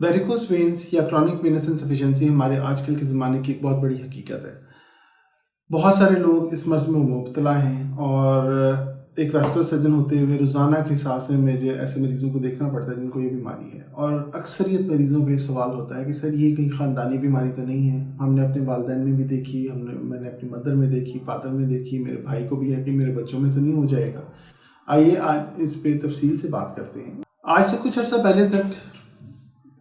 Varicose veins या chronic venous insufficiency हमारे आजकल के ज़माने की एक बहुत बड़ी हकीकत है। बहुत सारे लोग इस मर्ज़ में मुब्तला हैं और एक वैस्कुलर सर्जन होते हुए रोज़ाना के हिसाब से मुझे ऐसे मरीज़ों को देखना पड़ता है जिनको ये बीमारी है। और अक्सरियत मरीज़ों पे सवाल होता है कि सर ये कहीं ख़ानदानी बीमारी तो नहीं है? हमने अपने वालिदैन में भी देखी, मैंने अपनी मदर में देखी, फादर में देखी, मेरे भाई को भी है कि मेरे बच्चों में तो नहीं हो जाएगा। आइए आज इस पे तफसील से बात करते हैं। आज से कुछ अर्सा पहले तक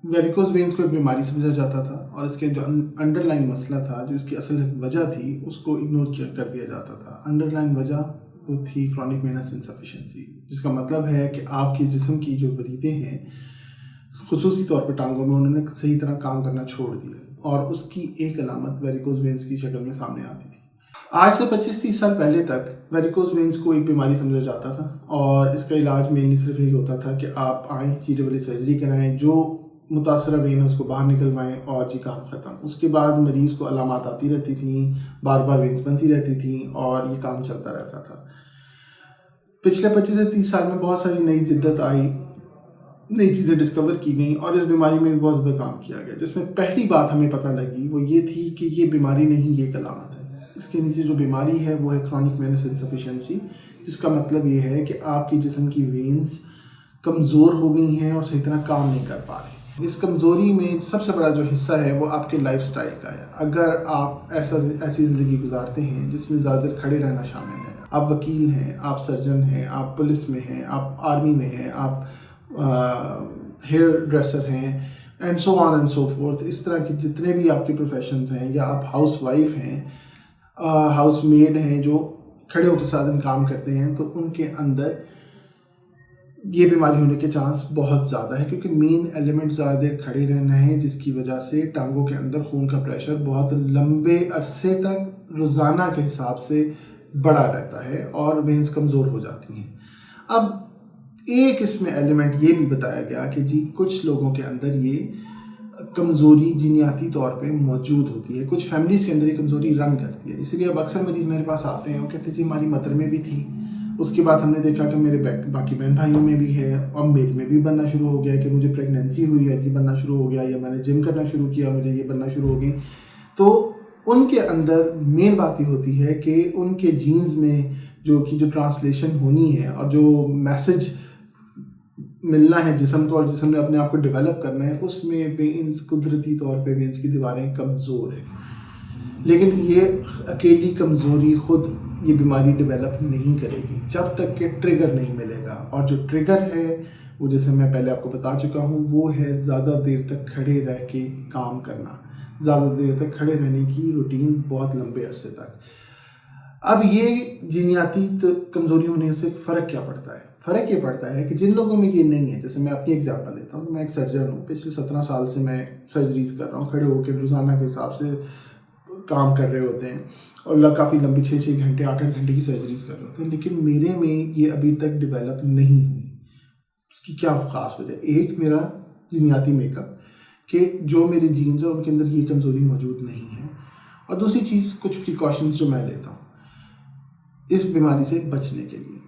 वेरिकोस वेन्स को एक बीमारी समझा जाता था और इसके जो अंडरलाइन मसला था, जो इसकी असल वजह थी, उसको इग्नोर कर दिया जाता था। अंडरलाइन वजह वो थी क्रॉनिक वेनस इनसफिशिएंसी, जिसका मतलब है कि आपके जिस्म की जो वरीदें हैं, खुसूसी तौर पर टांगों में, उन्होंने सही तरह काम करना छोड़ दिया और उसकी एक अलामत वेरिकोस वेन्स की शक्ल में सामने आती थी। आज से 25-30 साल पहले तक वेरिकोस वेन्स को एक बीमारी समझा जाता था और इसका इलाज मेनली सिर्फ यही होता था कि आप आएँ, चीरे वाली सर्जरी कराएँ, जो मुतासरा वेन है उसको बाहर निकलवाएं और जी काम ख़त्म। उसके बाद मरीज़ को अलामात आती रहती थी, बार बार वेन्स बनती रहती थी और ये काम चलता रहता था। पिछले 25 से 30 साल में बहुत सारी नई जिद्दत आई, नई चीज़ें डिस्कवर की गई और इस बीमारी में भी बहुत ज़्यादा काम किया गया। जिसमें पहली बात हमें पता लगी वो ये थी कि ये बीमारी नहीं, ये एक अलामत है। इसके नीचे जो बीमारी है वो है क्रॉनिक वेनस इनसफिशिएंसी, जिसका मतलब ये है कि आपकी जिस्म की वेन्स कमज़ोर हो गई हैं और सही तरह काम नहीं कर पा रही। इस कमज़ोरी में सबसे बड़ा जो हिस्सा है वो आपके लाइफस्टाइल का है। अगर आप ऐसी ज़िंदगी गुजारते हैं जिसमें ज़्यादातर खड़े रहना शामिल है, आप वकील हैं, आप सर्जन हैं, आप पुलिस में हैं, आप आर्मी में हैं, आप हेयर ड्रेसर हैं and so on and so fourth, इस तरह के जितने भी आपके प्रोफेशंस हैं, या आप हाउस वाइफ हैं, हाउस मेड हैं जो खड़े होकर सारा दिन काम करते हैं, तो उनके अंदर ये बीमारी होने के चांस बहुत ज़्यादा है, क्योंकि मेन एलिमेंट ज़्यादा देर खड़े रहना है, जिसकी वजह से टांगों के अंदर खून का प्रेशर बहुत लंबे अरसे तक रोज़ाना के हिसाब से बढ़ा रहता है और वेन्स कमज़ोर हो जाती हैं। अब एक इसमें एलिमेंट ये भी बताया गया कि जी कुछ लोगों के अंदर ये कमज़ोरी जीनियाती तौर पे मौजूद होती है, कुछ फैमिलीज़ के अंदर ये कमज़ोरी रन करती है। इसलिए अब अक्सर मरीज़ मेरे पास आते हैं, वो कहते हैं जी हमारी मदर में भी थी, उसके बाद हमने देखा कि मेरे बाकी बहन भाइयों में भी है और मेरे में भी बनना शुरू हो गया कि मुझे प्रेगनेंसी हुई है, ये बनना शुरू हो गया, या मैंने जिम करना शुरू किया, मुझे ये बनना शुरू हो गई। तो उनके अंदर मेन बात ये होती है कि उनके जीन्स में जो ट्रांसलेशन होनी है और जो मैसेज मिलना है जिस्म को, और जिस्म ने अपने आप को डेवलप करना है, उसमें वेन्स कुदरती तौर पे वेन्स की दीवारें कमज़ोर है। लेकिन ये अकेली कमज़ोरी खुद ये बीमारी डेवलप नहीं करेगी जब तक कि ट्रिगर नहीं मिलेगा, और जो ट्रिगर है वो जैसे मैं पहले आपको बता चुका हूँ, वो है ज़्यादा देर तक खड़े रह के काम करना, ज़्यादा देर तक खड़े रहने की रूटीन बहुत लंबे अरसे तक। अब ये जीनियाती कमज़ोरी होने से फ़र्क क्या पड़ता है? फ़र्क ये पड़ता है कि जिन लोगों में ये नहीं है, जैसे मैं अपनी एग्जांपल लेता हूँ, मैं एक सर्जन हूँ, पिछले 17 साल से मैं सर्जरीज़ कर रहा हूँ, खड़े होकर रोज़ाना के हिसाब से काम कर रहे होते हैं और काफ़ी लंबी 6-6 घंटे 8-8 घंटे की सर्जरीज़ कर रहे होते हैं, लेकिन मेरे में ये अभी तक डेवलप नहीं हुई। उसकी क्या ख़ास वजह? एक मेरा जीनियाती मेकअप, कि जो मेरे जीन्स हैं उनके अंदर ये कमज़ोरी मौजूद नहीं है, और दूसरी चीज़ कुछ प्रिकॉशंस जो मैं लेता हूँ इस बीमारी से बचने के लिए,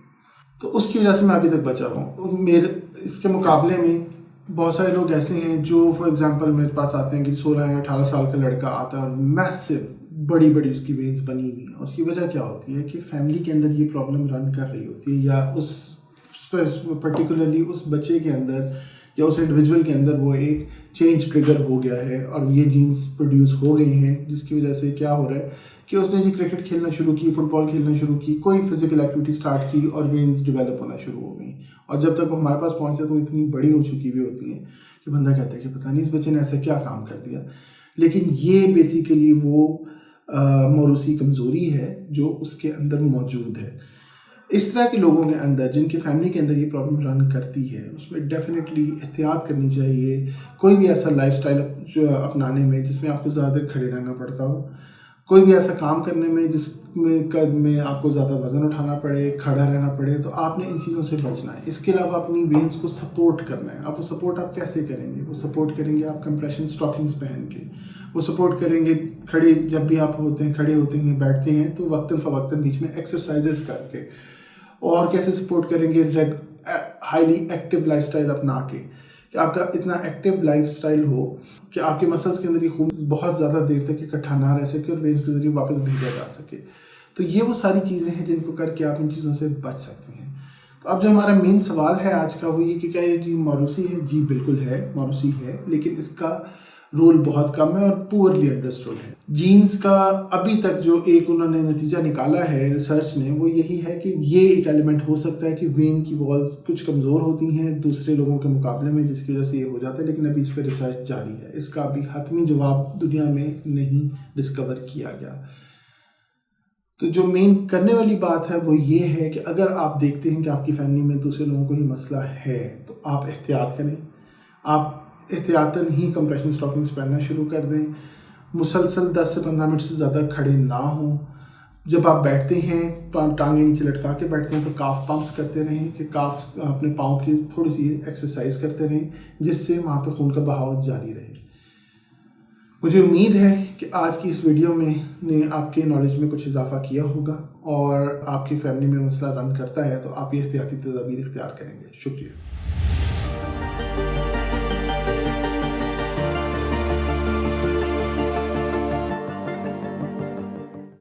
तो उसकी वजह से मैं अभी तक बचा हुआ हूँ। मेरे इसके मुकाबले में बहुत सारे लोग ऐसे हैं जो फॉर एग्जांपल मेरे पास आते हैं कि 16 या 18 साल का लड़का आता है और मैसिव बड़ी बड़ी उसकी वेन्स बनी हुई हैं। उसकी वजह क्या होती है कि फैमिली के अंदर ये प्रॉब्लम रन कर रही होती है, या उस पर्टिकुलरली उस बच्चे के अंदर या उस इंडिविजुअल के अंदर वो एक चेंज ट्रिगर हो गया है और ये जीन्स प्रोड्यूस हो गए हैं, जिसकी वजह से क्या हो रहा है कि उसने जी क्रिकेट खेलना शुरू की, फुटबॉल खेलना शुरू की, कोई फिजिकल एक्टिविटी स्टार्ट की और वेन्स डेवलप होना शुरू हो गई। और जब तक वो हमारे पास पहुंचते तो इतनी बड़ी हो चुकी हुई होती हैं कि बंदा कहता है कि पता नहीं इस बच्चे ने ऐसा क्या काम कर दिया। लेकिन ये बेसिकली वो मौरूसी कमज़ोरी है जो उसके अंदर मौजूद है। इस तरह के लोगों के अंदर जिनकी फैमिली के अंदर ये प्रॉब्लम रन करती है, उसमें डेफिनेटली एहतियात करनी चाहिए। कोई भी ऐसा लाइफस्टाइल जो अपनाने में जिसमें आपको ज़्यादा देर खड़े रहना पड़ता हो, कोई भी ऐसा काम करने में जिसमें आपको ज़्यादा वज़न उठाना पड़े, खड़ा रहना पड़े, तो आपने इन चीज़ों से बचना है। इसके अलावा अपनी वेन्स को सपोर्ट करना है। आप वो सपोर्ट आप कैसे करेंगे? वो सपोर्ट करेंगे आप कंप्रेशन स्टॉकिंग्स पहन के, वो सपोर्ट करेंगे खड़े, जब भी आप खड़े होते हैं बैठते हैं तो वक्तन फ़वक्तन बीच में एक्सरसाइजेस करके। और कैसे सपोर्ट करेंगे? हाईली एक्टिव लाइफस्टाइल अपना के, कि आपका इतना एक्टिव लाइफस्टाइल हो कि आपके मसल्स के अंदर ये खून बहुत ज़्यादा देर तक इकट्ठा ना रह सके और वेन्स के ज़रिए वापस भेजा जा सके। तो ये वो सारी चीज़ें हैं जिनको करके आप इन चीज़ों से बच सकते हैं। तो अब जो हमारा मेन सवाल है आज का वो ये कि क्या ये जी मौरूसी है? जी बिल्कुल है, मौरूसी है, लेकिन इसका रोल बहुत कम है और पुअरली अंडरस्टूड है। जीन्स का अभी तक जो एक उन्होंने नतीजा निकाला है रिसर्च ने, वो यही है कि ये एक एलिमेंट हो सकता है कि वेन की वॉल्स कुछ कमज़ोर होती हैं दूसरे लोगों के मुकाबले में, जिसकी वजह से ये हो जाता है, लेकिन अभी इस पर रिसर्च जारी है। इसका अभी हतमी जवाब दुनिया में नहीं डिस्कवर किया गया। तो जो मेन करने वाली बात है वो ये है कि अगर आप देखते हैं कि आपकी फैमिली में दूसरे लोगों को ये मसला है तो आप एहतियात करें। आप एहतियातन ही कंप्रेशन स्टॉकिंग्स पहनना शुरू कर दें। मुसलसल 10 से 15 मिनट से ज़्यादा खड़े ना हों। जब आप बैठते हैं टांगें नीचे लटका के बैठते हैं तो काफ पंप्स करते रहें कि काफ अपने पाँव की थोड़ी सी एक्सरसाइज करते रहें, जिससे वहाँ पे खून का बहाव जारी रहे। मुझे उम्मीद है कि आज की इस वीडियो में ने आपके नॉलेज में कुछ इजाफा किया होगा और आपकी फैमिली में मसला रन करता है तो आप ये एहतियाती तदाबीर इख्तियार करेंगे। शुक्रिया।